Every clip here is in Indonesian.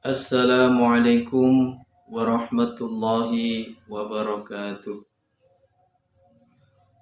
Assalamualaikum warahmatullahi wabarakatuh.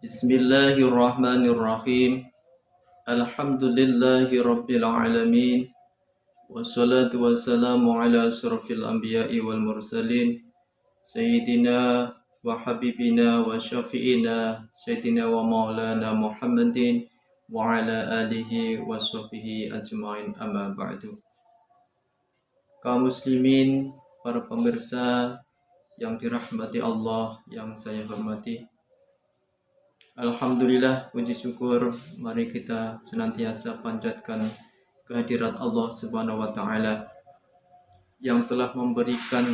Bismillahirrahmanirrahim. Alhamdulillahi rabbil alamin. Wassalatu wassalamu ala asyrafil anbiya'i wal mursalin. Sayyidina wa habibina wa syafi'ina Sayyidina wa maulana Muhammadin wa ala alihi wa sahbihi ajma'in, amma ba'du. Kaum muslimin, para pemirsa yang dirahmati Allah, yang saya hormati. Alhamdulillah, puji syukur, mari kita senantiasa panjatkan kehadirat Allah Subhanahu wa taala yang telah memberikan,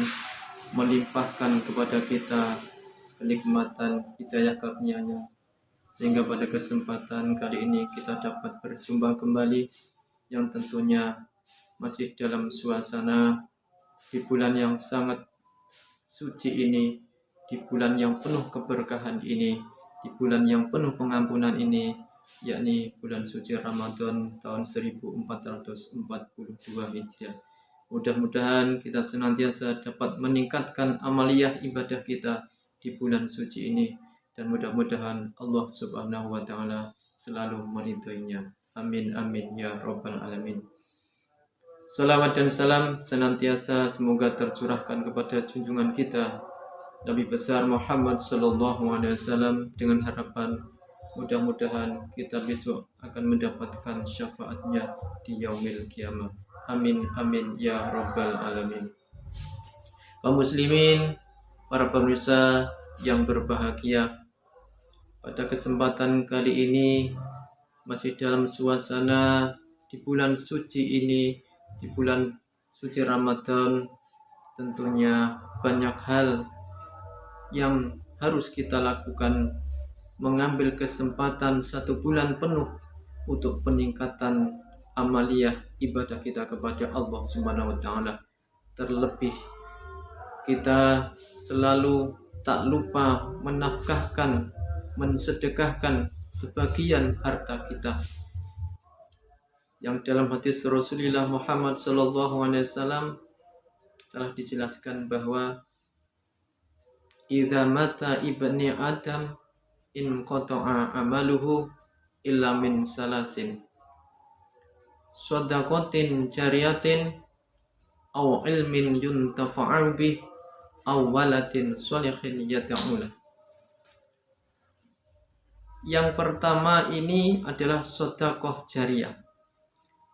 melimpahkan kepada kita kenikmatan hidayah karunia-Nya, sehingga pada kesempatan kali ini kita dapat berjumpa kembali, yang tentunya masih dalam suasana di bulan yang sangat suci ini, di bulan yang penuh keberkahan ini, di bulan yang penuh pengampunan ini, yakni bulan suci Ramadan tahun 1442 Hijriah. Mudah-mudahan kita senantiasa dapat meningkatkan amaliyah ibadah kita di bulan suci ini, dan mudah-mudahan Allah Subhanahu wa taala selalu meridhoinya. Amin amin ya rabbal alamin. Salawat dan salam senantiasa semoga tercurahkan kepada junjungan kita Nabi besar Muhammad sallallahu alaihi wasallam, dengan harapan mudah-mudahan kita besok akan mendapatkan syafaatnya di yaumil kiamah. Amin amin ya rabbal alamin. Kaum muslimin, para pemirsa yang berbahagia, pada kesempatan kali ini masih dalam suasana di bulan suci ini, di bulan suci Ramadan, tentunya banyak hal yang harus kita lakukan, mengambil kesempatan satu bulan penuh untuk peningkatan amaliyah ibadah kita kepada Allah Subhanahu wa taala. Terlebih kita selalu tak lupa menafkahkan, mensedekahkan sebagian harta kita, yang dalam hadis Rasulullah Muhammad sallallahu alaihi wasallam telah dijelaskan bahwa idza mata ibni adam in qata'a amaluhu illa min salasin shadaqatin jariyatin aw ilmin yuntafa'u bih aw waladin shalihin yad'u lah. Yang pertama ini adalah sedekah jariyah.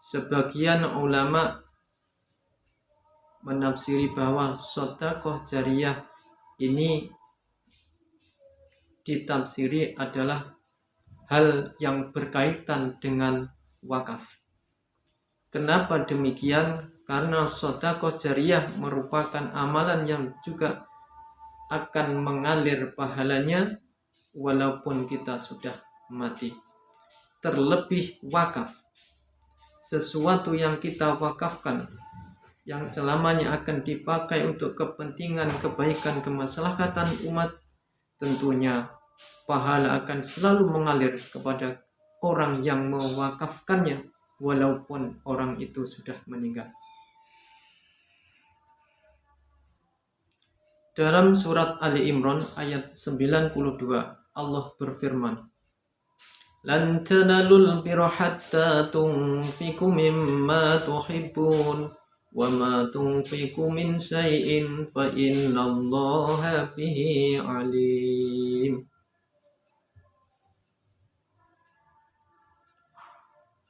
Sebagian ulama menafsiri bahwa sedekah jariyah ini ditafsiri adalah hal yang berkaitan dengan wakaf. Kenapa demikian? Karena sedekah jariyah merupakan amalan yang juga akan mengalir pahalanya walaupun kita sudah mati. Terlebih wakaf, sesuatu yang kita wakafkan, yang selamanya akan dipakai untuk kepentingan, kebaikan, kemaslahatan umat, tentunya pahala akan selalu mengalir kepada orang yang mewakafkannya walaupun orang itu sudah meninggal. Dalam surat Ali Imran ayat 92, Allah berfirman, lan tanalul birra hatta tunfiqu mimma tuhibbun wa ma tunfiqu min syai'in fa innallaha bihi alim.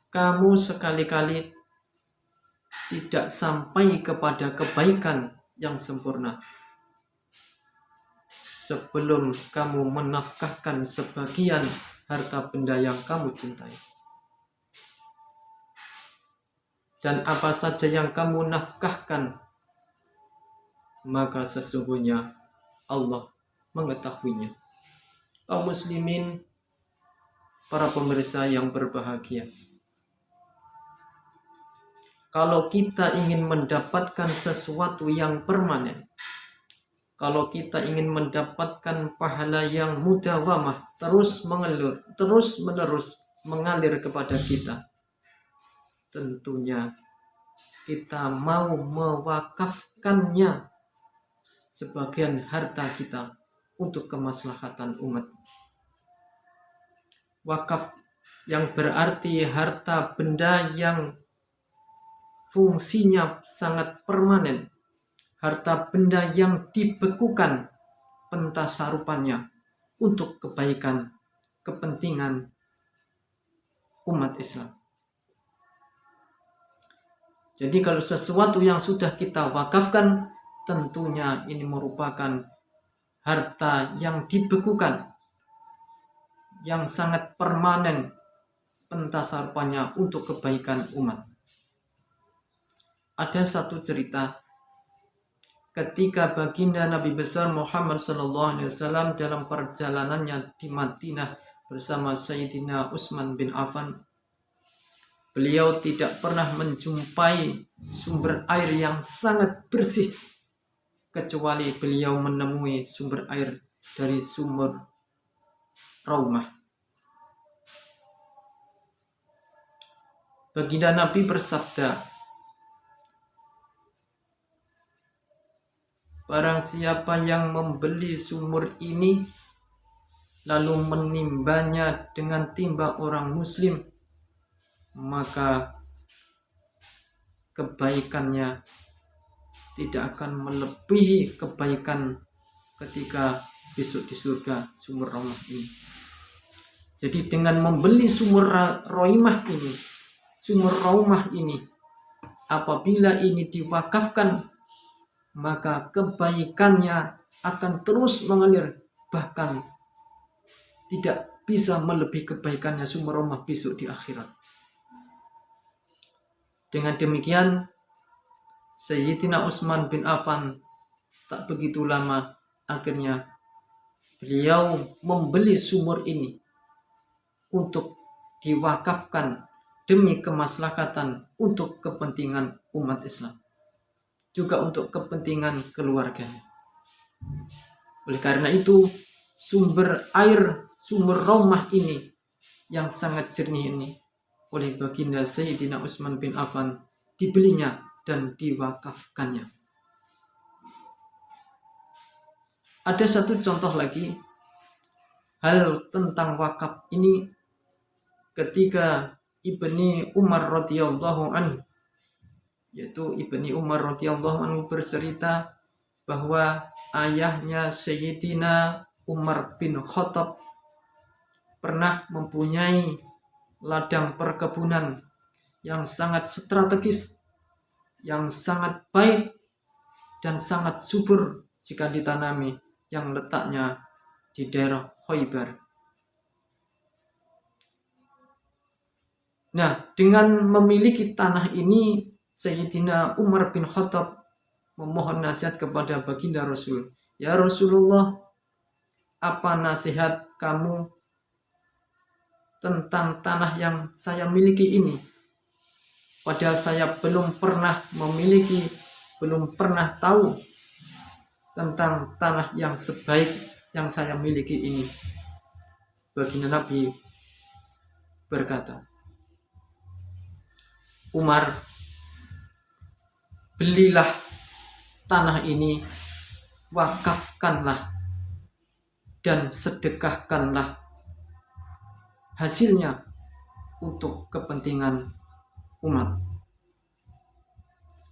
Kamu sekali-kali tidak sampai kepada kebaikan yang sempurna sebelum kamu menafkahkan sebagian harta benda yang kamu cintai. Dan apa saja yang kamu nafkahkan, maka sesungguhnya Allah mengetahuinya. Kaum muslimin, para pemirsa yang berbahagia, kalau kita ingin mendapatkan sesuatu yang permanen, kalau kita ingin mendapatkan pahala yang mudawamah, terus menerus mengalir kepada kita, tentunya kita mau mewakafkannya sebagian harta kita untuk kemaslahatan umat. Wakaf yang berarti harta benda yang fungsinya sangat permanen, harta benda yang dibekukan pentasarupannya untuk kebaikan, kepentingan umat Islam. Jadi kalau sesuatu yang sudah kita wakafkan, tentunya ini merupakan harta yang dibekukan, yang sangat permanen pentasarupannya untuk kebaikan umat. Ada satu cerita ketika baginda Nabi besar Muhammad SAW dalam perjalanannya di Madinah bersama Sayyidina Utsman bin Affan, beliau tidak pernah menjumpai sumber air yang sangat bersih kecuali beliau menemui sumber air dari sumur Raumah. Baginda Nabi bersabda, barang siapa yang membeli sumur ini lalu menimbanya dengan timba orang muslim, maka kebaikannya tidak akan melebihi kebaikan ketika besok di surga sumur Raumah ini. Jadi dengan membeli sumur Raumah ini, apabila ini diwakafkan, maka kebaikannya akan terus mengalir, bahkan tidak bisa melebihi kebaikannya sumur Raumah besok di akhirat. Dengan demikian, Sayyidina Utsman bin Affan tak begitu lama akhirnya beliau membeli sumur ini untuk diwakafkan demi kemaslahatan untuk kepentingan umat Islam, juga untuk kepentingan keluarganya. Oleh karena itu, sumber air sumur Raumah ini yang sangat jernih ini oleh baginda Sayyidina Utsman bin Affan dibelinya dan diwakafkannya. Ada satu contoh lagi hal tentang wakaf ini ketika Ibni Umar radhiyallahu anhu, yaitu Ibni Umar radhiyallahu anhu bercerita bahwa ayahnya Sayyidina Umar bin Khattab pernah mempunyai ladang perkebunan yang sangat strategis, yang sangat baik dan sangat subur jika ditanami, yang letaknya di daerah Khaybar. Nah, dengan memiliki tanah ini, Sayyidina Umar bin Khattab memohon nasihat kepada baginda Rasul. Ya Rasulullah, apa nasihat kamu tentang tanah yang saya miliki ini? Padahal saya belum pernah tahu tentang tanah yang sebaik yang saya miliki ini. Baginda Nabi berkata, Umar, belilah tanah ini, wakafkanlah dan sedekahkanlah hasilnya untuk kepentingan umat.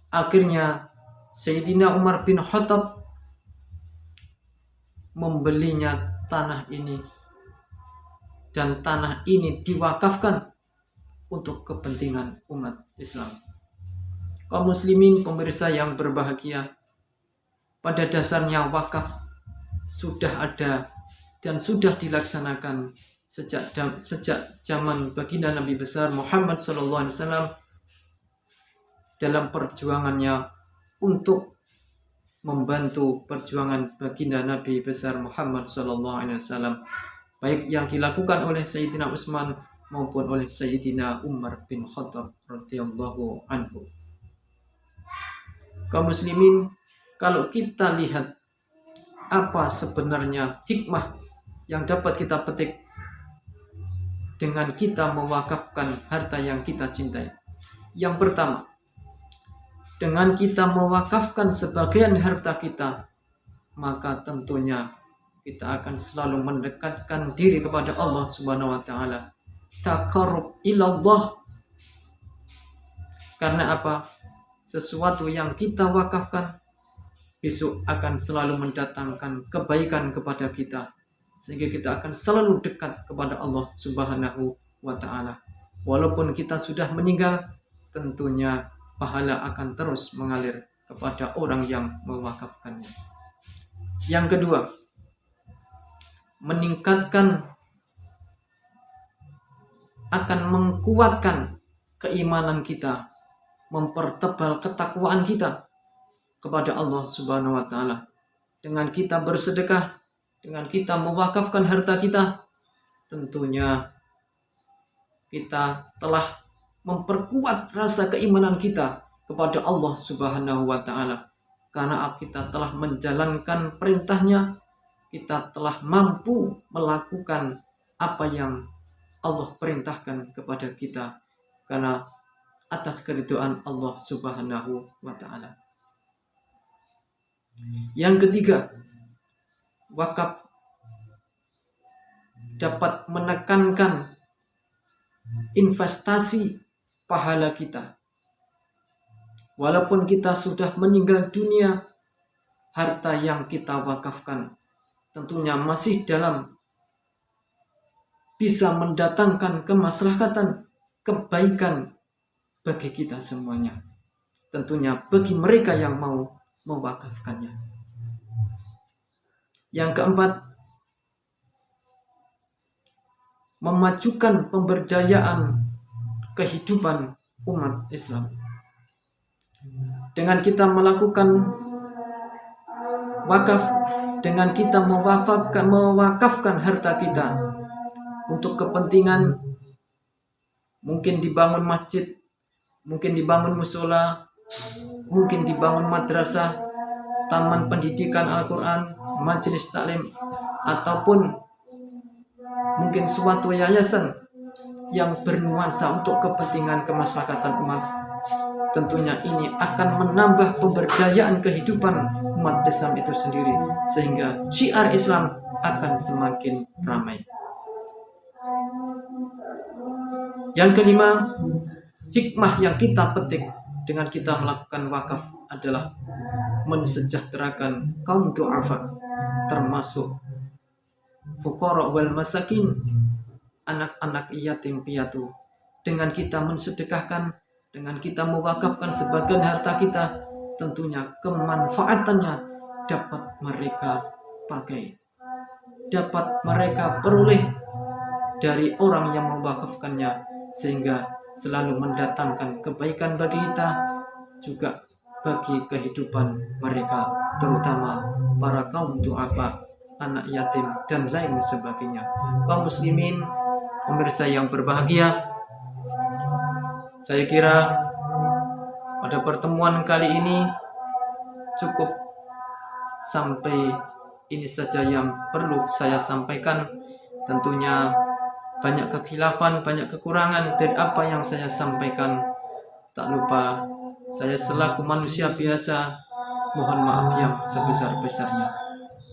Akhirnya Sayyidina Umar bin Khattab membelinya tanah ini, dan tanah ini diwakafkan untuk kepentingan umat Islam. Kaum muslimin pemirsa yang berbahagia, pada dasarnya wakaf sudah ada dan sudah dilaksanakan sejak zaman baginda Nabi besar Muhammad SAW dalam perjuangannya untuk membantu perjuangan baginda Nabi besar Muhammad SAW, baik yang dilakukan oleh Sayyidina Utsman maupun oleh Sayyidina Umar bin Khattab radhiyallahu anhu. Kaum muslimin, kalau kita lihat apa sebenarnya hikmah yang dapat kita petik dengan kita mewakafkan harta yang kita cintai. Yang pertama, dengan kita mewakafkan sebagian harta kita, maka tentunya kita akan selalu mendekatkan diri kepada Allah Subhanahu wa taala. Taqarrub ilallah. Karena apa? Sesuatu yang kita wakafkan besok akan selalu mendatangkan kebaikan kepada kita, sehingga kita akan selalu dekat kepada Allah Subhanahu wa taala. Walaupun kita sudah meninggal, tentunya pahala akan terus mengalir kepada orang yang mewakafkannya. Yang kedua, meningkatkan, akan menguatkan keimanan kita, mempertebal ketakwaan kita kepada Allah Subhanahu wa taala. Dengan kita bersedekah, dengan kita mewakafkan harta kita, tentunya kita telah memperkuat rasa keimanan kita kepada Allah Subhanahu wa taala. Karena kita telah menjalankan perintahnya, kita telah mampu melakukan apa yang Allah perintahkan kepada kita, karena atas keridhaan Allah Subhanahu wa taala. Yang ketiga, wakaf dapat menekankan investasi pahala kita. Walaupun kita sudah meninggal dunia, harta yang kita wakafkan tentunya masih dalam bisa mendatangkan kemaslahatan, kebaikan bagi kita semuanya. Tentunya bagi mereka yang mau mewakafkannya. Yang keempat, memajukan pemberdayaan kehidupan umat Islam. Dengan kita melakukan wakaf, dengan kita mewakafkan harta kita untuk kepentingan, mungkin dibangun masjid, mungkin dibangun musola, mungkin dibangun madrasah, taman pendidikan Al-Quran, majelis taklim, ataupun mungkin suatu yayasan yang bernuansa untuk kepentingan kemaslahatan umat. Tentunya ini akan menambah pemberdayaan kehidupan umat Islam itu sendiri, sehingga syiar Islam akan semakin ramai. Yang kelima, hikmah yang kita petik dengan kita melakukan wakaf adalah mensejahterakan kaum du'afa, termasuk fuqara wal masakin, anak-anak yatim piatu. Dengan kita mensedekahkan, dengan kita mewakafkan sebagian harta kita, tentunya kemanfaatannya dapat mereka pakai, dapat mereka peroleh dari orang yang mewakafkannya, sehingga selalu mendatangkan kebaikan bagi kita, juga bagi kehidupan mereka, terutama para kaum du'afa, anak yatim, dan lain sebagainya. Kaum muslimin, pemirsa yang berbahagia, saya kira pada pertemuan kali ini cukup sampai ini saja yang perlu saya sampaikan. Tentunya banyak kekhilafan, banyak kekurangan dari apa yang saya sampaikan. Tak lupa, saya selaku manusia biasa mohon maaf yang sebesar-besarnya.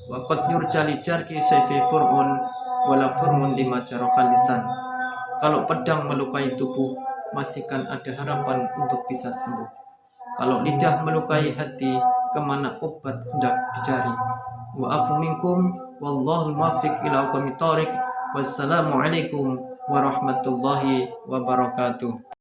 Wa qad yurjali jarki sayfi fur'un wala fur'un lima jarahal lisan. Kalau pedang melukai tubuh, masih kan ada harapan untuk bisa sembuh. Kalau lidah melukai hati, kemana obat hendak dicari. Wa afu minkum wallahu muwaffiq ila aqwamit thoriq. Wassalamualaikum warahmatullahi wabarakatuh.